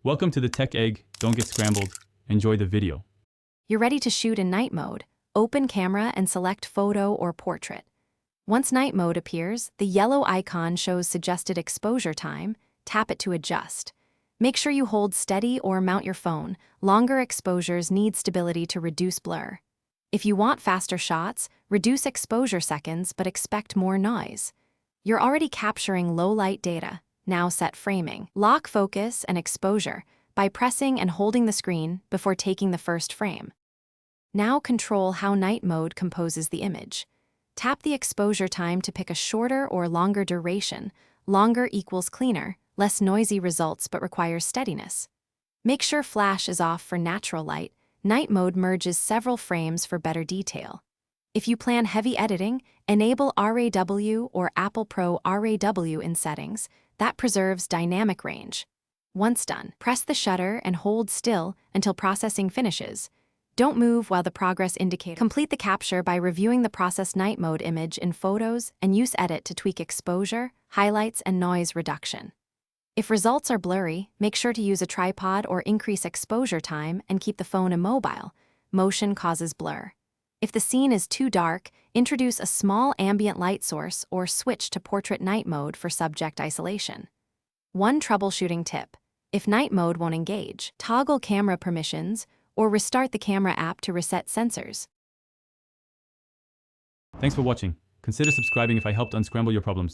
Welcome to the Tech Egg. Don't get scrambled. Enjoy the video. You're ready to shoot in night mode. Open camera and select photo or portrait. Once night mode appears, the yellow icon shows suggested exposure time. Tap it to adjust. Make sure you hold steady or mount your phone. Longer exposures need stability to reduce blur. If you want faster shots, reduce exposure seconds but expect more noise. You're already capturing low light data. Now set framing. Lock focus and exposure by pressing and holding the screen before taking the first frame. Now control how night mode composes the image. Tap the exposure time to pick a shorter or longer duration. Longer equals cleaner, less noisy results but requires steadiness. Make sure flash is off for natural light. Night mode merges several frames for better detail. If you plan heavy editing, enable RAW or Apple Pro RAW in settings. That preserves dynamic range. Once done, press the shutter and hold still until processing finishes. Don't move while the progress indicator. Complete the capture by reviewing the process night mode image in Photos and use Edit to tweak exposure, highlights, and noise reduction. If results are blurry, make sure to use a tripod or increase exposure time and keep the phone immobile. Motion causes blur. If the scene is too dark, introduce a small ambient light source or switch to portrait night mode for subject isolation. One troubleshooting tip: if night mode won't engage, toggle camera permissions or restart the camera app to reset sensors. Thanks for watching. Consider subscribing if I helped unscramble your problems.